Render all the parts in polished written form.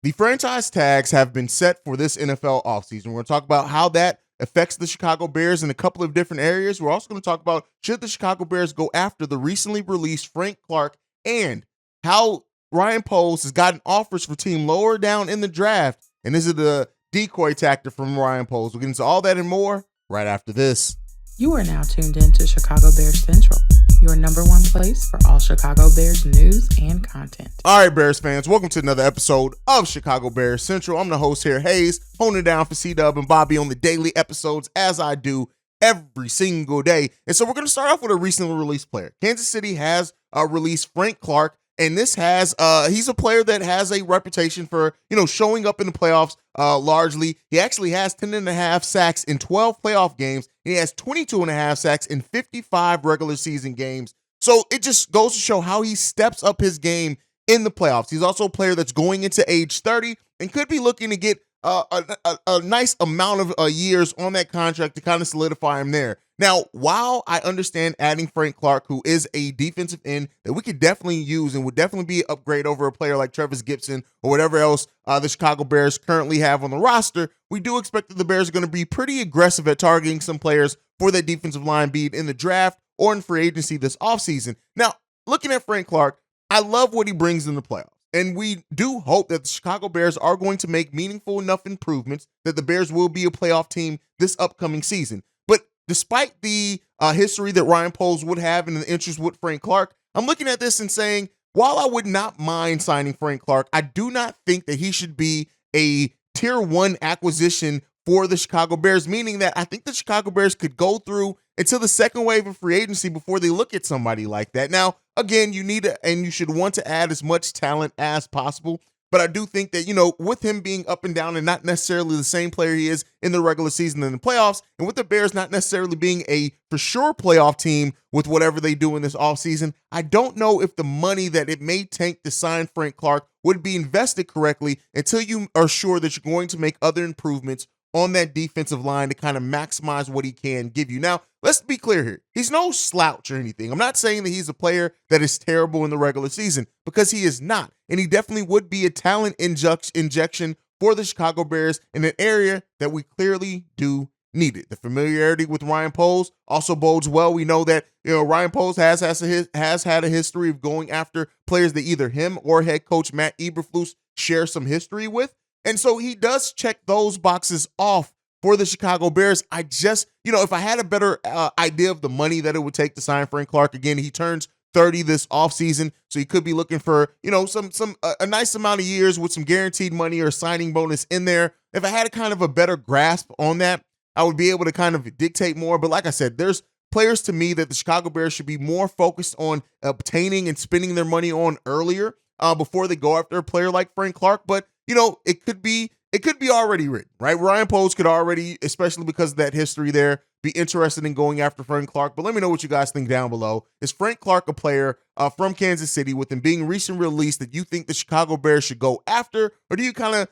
The franchise tags have been set for this NFL offseason. We're going to talk about how that affects the Chicago Bears in a couple of different areas. We're also going to talk about should the Chicago Bears go after the recently released Frank Clark and how Ryan Poles has gotten offers for team lower down in the draft. And is it a decoy tactic from Ryan Poles? We'll get into all that and more right after this. You are now tuned in to Chicago Bears Central, your number one place for all Chicago Bears news and content. All right, Bears fans, welcome to another episode of Chicago Bears Central. I'm the host here, Haize, holding it down for C-Dub and Bobby on the daily episodes as I do every single day. And so we're going to start off with a recently released player. Kansas City has released Frank Clark. And this has, he's a player that has a reputation for, showing up in the playoffs largely. He actually has 10.5 sacks in 12 playoff games. And he has 22.5 sacks in 55 regular season games. So it just goes to show how he steps up his game in the playoffs. He's also a player that's going into age 30 and could be looking to get a nice amount of years on that contract to kind of solidify him there. Now, while I understand adding Frank Clark, who is a defensive end that we could definitely use and would definitely be an upgrade over a player like Travis Gibson or whatever else the Chicago Bears currently have on the roster, we do expect that the Bears are going to be pretty aggressive at targeting some players for that defensive line, be it in the draft or in free agency this offseason. Now, looking at Frank Clark, I love what he brings in the playoffs. And we do hope that the Chicago Bears are going to make meaningful enough improvements that the Bears will be a playoff team this upcoming season. But despite the history that Ryan Poles would have and the interest with Frank Clark, I'm looking at this and saying, while I would not mind signing Frank Clark, I do not think that he should be a tier 1 acquisition for the Chicago Bears, meaning that I think the Chicago Bears could go through until the second wave of free agency before they look at somebody like that. Now, again, you need to, and you should want to add as much talent as possible. But I do think that, with him being up and down and not necessarily the same player he is in the regular season and the playoffs, and with the Bears not necessarily being a for sure playoff team with whatever they do in this offseason, I don't know if the money that it may take to sign Frank Clark would be invested correctly until you are sure that you're going to make other improvements on that defensive line to kind of maximize what he can give you. Now, let's be clear here. He's no slouch or anything. I'm not saying that he's a player that is terrible in the regular season, because he is not. And he definitely would be a talent injection for the Chicago Bears in an area that we clearly do need it. The familiarity with Ryan Poles also bodes well. We know that Ryan Poles has had a history of going after players that either him or head coach Matt Eberflus share some history with. And so he does check those boxes off for the Chicago Bears. I just, if I had a better idea of the money that it would take to sign Frank Clark, again, he turns 30 this offseason, so he could be looking for, a nice amount of years with some guaranteed money or signing bonus in there. If I had a better grasp on that, I would be able to kind of dictate more. But like I said, there's players to me that the Chicago Bears should be more focused on obtaining and spending their money on earlier before they go after a player like Frank Clark. But it could be already written, right? Ryan Poles could already, especially because of that history there, be interested in going after Frank Clark. But let me know what you guys think down below. Is Frank Clark a player from Kansas City with him being recently released that you think the Chicago Bears should go after? Or do you kind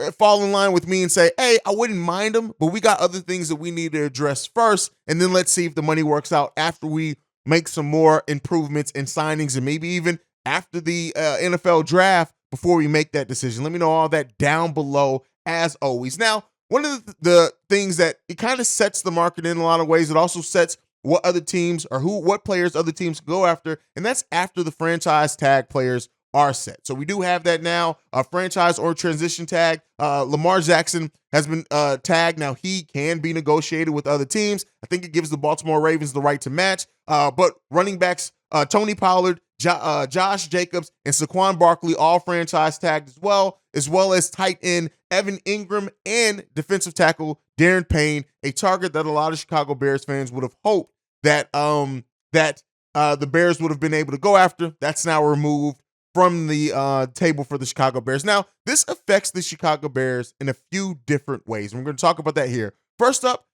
of fall in line with me and say, hey, I wouldn't mind him, but we got other things that we need to address first, and then let's see if the money works out after we make some more improvements and signings, and maybe even after the NFL draft, before we make that decision. Let me know all that down below as always. Now, one of the things that it kind of sets the market in a lot of ways, it also sets what other teams or what players other teams go after, and that's after the franchise tag players are set. So we do have that now, a franchise or transition tag. Lamar Jackson has been tagged. Now, he can be negotiated with other teams. I think it gives the Baltimore Ravens the right to match. But running backs, Tony Pollard, Josh Jacobs, and Saquon Barkley, all franchise tagged as well as tight end Evan Ingram and defensive tackle Darren Payne, a target that a lot of Chicago Bears fans would have hoped that the Bears would have been able to go after. That's now removed from the table for the Chicago Bears. Now, this affects the Chicago Bears in a few different ways, and we're going to talk about that here. First up,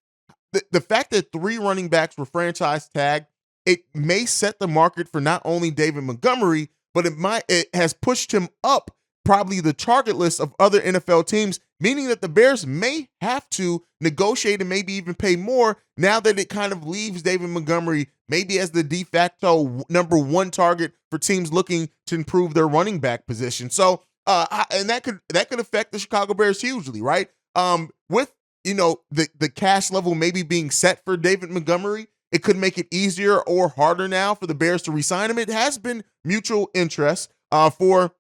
the fact that 3 running backs were franchise tagged, it may set the market for not only David Montgomery, but it has pushed him up probably the target list of other NFL teams, meaning that the Bears may have to negotiate and maybe even pay more now that it kind of leaves David Montgomery maybe as the de facto number 1 target for teams looking to improve their running back position. So and that could affect the Chicago Bears hugely, right? With the cash level maybe being set for David Montgomery, it could make it easier or harder now for the Bears to re-sign him. It has been mutual interest for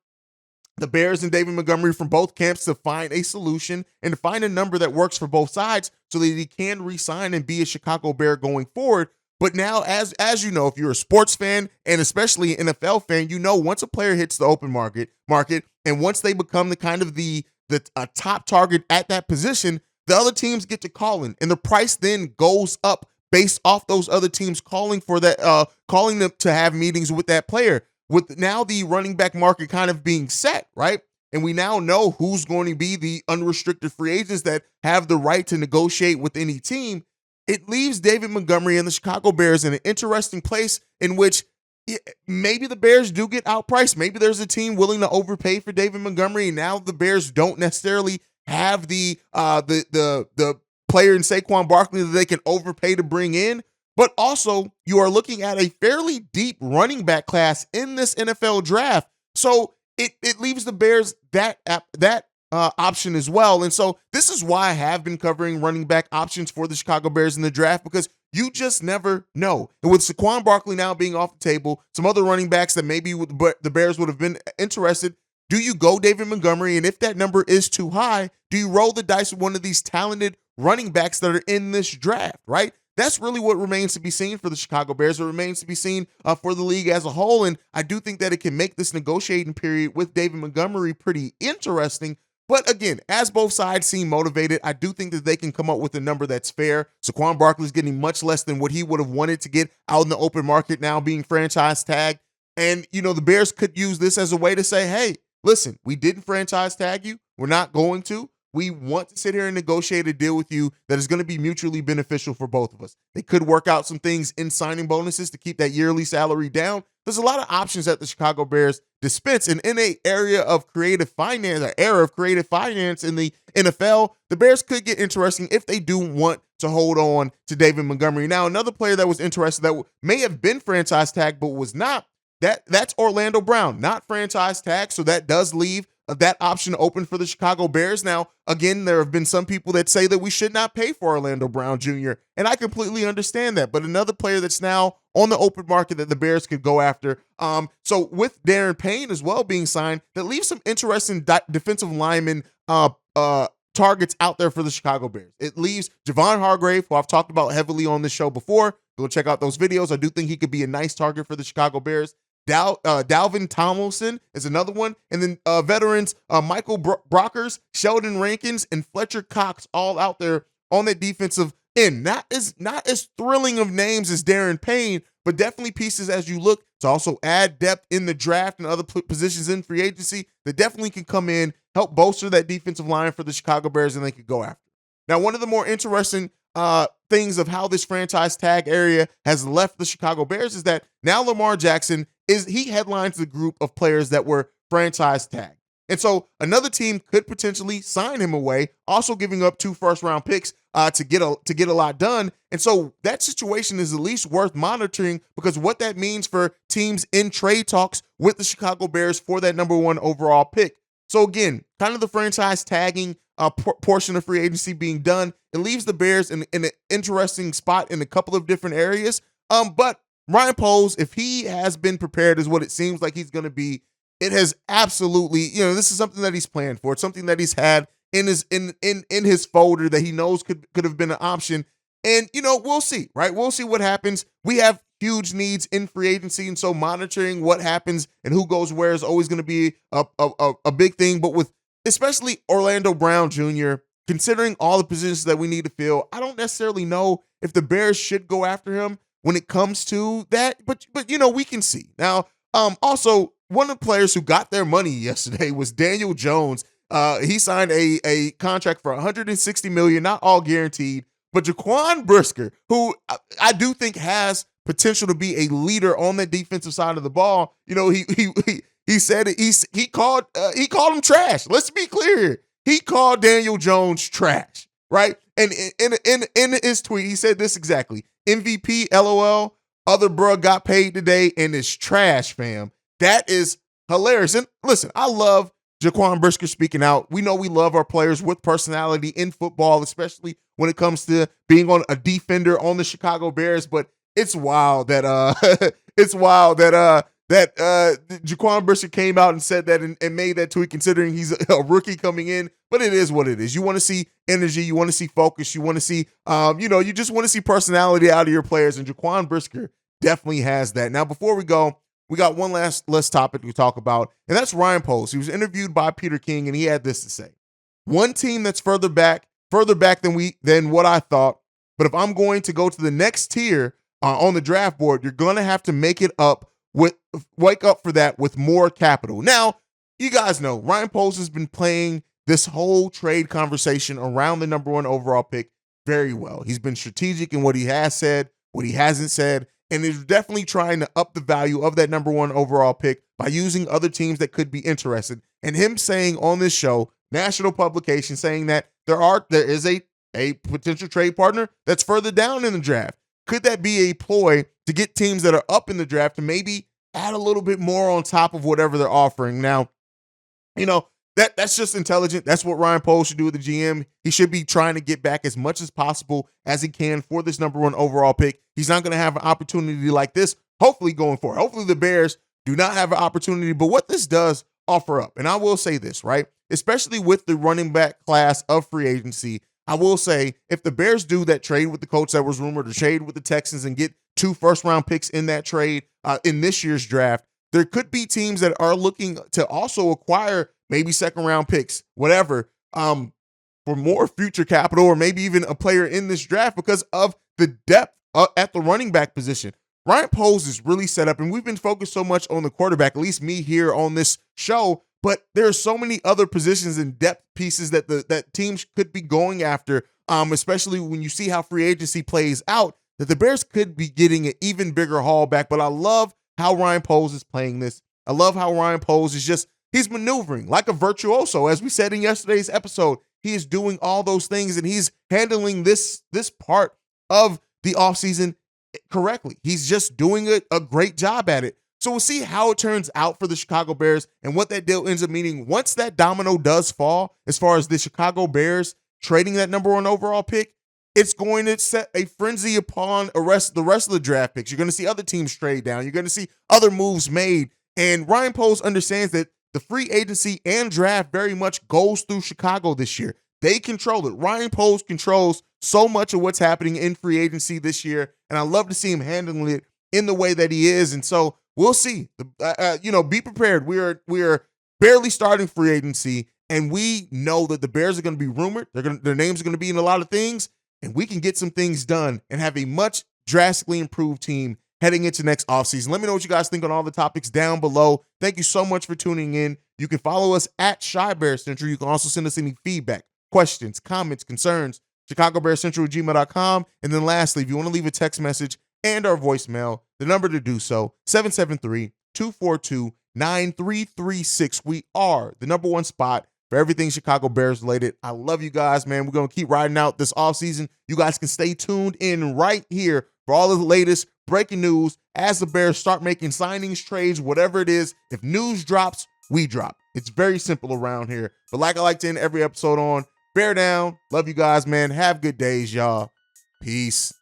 the Bears and David Montgomery from both camps to find a solution and to find a number that works for both sides so that he can re-sign and be a Chicago Bear going forward. But now, as you know, if you're a sports fan and especially an NFL fan, once a player hits the open market, and once they become the kind of the top target at that position, the other teams get to calling, and the price then goes up based off those other teams calling for that, calling them to have meetings with that player. With now the running back market kind of being set, right? And we now know who's going to be the unrestricted free agents that have the right to negotiate with any team. It leaves David Montgomery and the Chicago Bears in an interesting place in which maybe the Bears do get outpriced. Maybe there's a team willing to overpay for David Montgomery, and now the Bears don't necessarily have the player in Saquon Barkley that they can overpay to bring in. But also, you are looking at a fairly deep running back class in this NFL draft. So it leaves the Bears that option as well. And so this is why I have been covering running back options for the Chicago Bears in the draft, because you just never know. And with Saquon Barkley now being off the table, some other running backs that maybe the Bears would have been interested, do you go David Montgomery? And if that number is too high, do you roll the dice with one of these talented running backs that are in this draft, right? That's really what remains to be seen for the Chicago Bears. It remains to be seen for the league as a whole. And I do think that it can make this negotiating period with David Montgomery pretty interesting. But again, as both sides seem motivated, I do think that they can come up with a number that's fair. Saquon Barkley is getting much less than what he would have wanted to get out in the open market now being franchise tagged. And, the Bears could use this as a way to say, hey, listen, we didn't franchise tag you. We're not going to. We want to sit here and negotiate a deal with you that is going to be mutually beneficial for both of us. They could work out some things in signing bonuses to keep that yearly salary down. There's a lot of options that the Chicago Bears dispense. And in an era of creative finance in the NFL, the Bears could get interesting if they do want to hold on to David Montgomery. Now, another player that was interested that may have been franchise tagged but was not, that's Orlando Brown, not franchise tagged. So that does leave that option open for the Chicago Bears. Now, again, there have been some people that say that we should not pay for Orlando Brown Jr., and I completely understand that. But another player that's now on the open market that the Bears could go after. So with Darren Payne as well being signed, that leaves some interesting defensive lineman targets out there for the Chicago Bears. It leaves Javon Hargrave, who I've talked about heavily on this show before. Go check out those videos. I do think he could be a nice target for the Chicago Bears. Dalvin Tomlinson is another one. And then veterans Michael Brockers, Sheldon Rankins, and Fletcher Cox all out there on that defensive end. Not as thrilling of names as Darren Payne, but definitely pieces as you look to also add depth in the draft and other positions in free agency that definitely can come in, help bolster that defensive line for the Chicago Bears, and they could go after. Now, one of the more interesting things of how this franchise tag area has left the Chicago Bears is that now Lamar Jackson he headlines the group of players that were franchise tagged. And so another team could potentially sign him away, also giving up 2 first-round picks to get a lot done. And so that situation is at least worth monitoring, because what that means for teams in trade talks with the Chicago Bears for that number 1 overall pick. So again, kind of the franchise tagging portion of free agency being done, it leaves the Bears in an interesting spot in a couple of different areas. But Ryan Poles, if he has been prepared as what it seems like he's going to be, it has absolutely, this is something that he's planned for. It's something that he's had in his folder that he knows could have been an option. And, we'll see, right? We'll see what happens. We have huge needs in free agency, and so monitoring what happens and who goes where is always going to be a big thing. But with especially Orlando Brown Jr., considering all the positions that we need to fill, I don't necessarily know if the Bears should go after him when it comes to that, but we can see. Now, also, one of the players who got their money yesterday was Daniel Jones. He signed a contract for $160 million, not all guaranteed, but Jaquan Brisker, who I do think has potential to be a leader on the defensive side of the ball. He said it, he called him trash. Let's be clear here. He called Daniel Jones trash, right? And in his tweet, he said this exactly: MVP, LOL, other bruh got paid today and is trash, fam. That is hilarious. And listen, I love Jaquan Brisker speaking out. We know we love our players with personality in football, especially when it comes to being on a defender on the Chicago Bears. But it's wild that Jaquan Brisker came out and said that and made that tweet, considering he's a rookie coming in. But it is what it is. You want to see energy, you want to see focus, you want to see, you just want to see personality out of your players, and Jaquan Brisker definitely has that. Now, before we go, we got one last topic to talk about, and that's Ryan Poles. He was interviewed by Peter King, and he had this to say: one team that's further back than what I thought. But if I'm going to go to the next tier on the draft board, you're going to have to wake up for that with more capital. Now, you guys know Ryan Poles has been playing this whole trade conversation around the number 1 overall pick very well. He's been strategic in what he has said, what he hasn't said, and is definitely trying to up the value of that number 1 overall pick by using other teams that could be interested. And him saying on this show, national publication, saying that there is a potential trade partner that's further down in the draft. Could that be a ploy to get teams that are up in the draft to maybe add a little bit more on top of whatever they're offering? Now, that's just intelligent. That's what Ryan Poles should do with the GM. He should be trying to get back as much as possible as he can for this number 1 overall pick. He's not going to have an opportunity like this, hopefully, going forward. Hopefully the Bears do not have an opportunity. But what this does offer up, and I will say this, right? Especially with the running back class of free agency, I will say if the Bears do that trade with the coach that was rumored to trade with the Texans and get 2 first-round picks in that trade in this year's draft, there could be teams that are looking to also acquire maybe second-round picks, whatever, for more future capital, or maybe even a player in this draft because of the depth at the running back position. Ryan Poles is really set up, and we've been focused so much on the quarterback, at least me here on this show, but there are so many other positions and depth pieces that teams could be going after, especially when you see how free agency plays out, that the Bears could be getting an even bigger haul back. But I love how Ryan Poles is playing this. I love how Ryan Poles is he's maneuvering like a virtuoso. As we said in yesterday's episode, he is doing all those things, and he's handling this part of the offseason correctly. He's just doing a great job at it. So we'll see how it turns out for the Chicago Bears and what that deal ends up meaning once that domino does fall, as far as the Chicago Bears trading that number 1 overall pick. It's going to set a frenzy upon the rest of the draft picks. You're going to see other teams trade down. You're going to see other moves made. And Ryan Poles understands that the free agency and draft very much goes through Chicago this year. They control it. Ryan Poles controls so much of what's happening in free agency this year, and I love to see him handling it in the way that he is. And so we'll see. Be prepared. We are barely starting free agency, and we know that the Bears are going to be rumored. Their names are going to be in a lot of things, and we can get some things done and have a much drastically improved team heading into next offseason. Let me know what you guys think on all the topics down below. Thank you so much for tuning in. You can follow us at Chi Bear Central. You can also send us any feedback, questions, comments, concerns, ChicagoBearCentral@gmail.com. And then lastly, if you want to leave a text message and our voicemail, the number to do so, 773-242-9336. We are the number 1 spot for everything Chicago Bears related. I love you guys, man. We're going to keep riding out this offseason. You guys can stay tuned in right here for all of the latest breaking news as the Bears start making signings, trades, whatever it is. If news drops, we drop. It's very simple around here. But like I like to end every episode on, bear down. Love you guys, man. Have good days, y'all. Peace.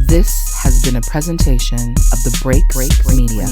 This has been a presentation of the Break Media.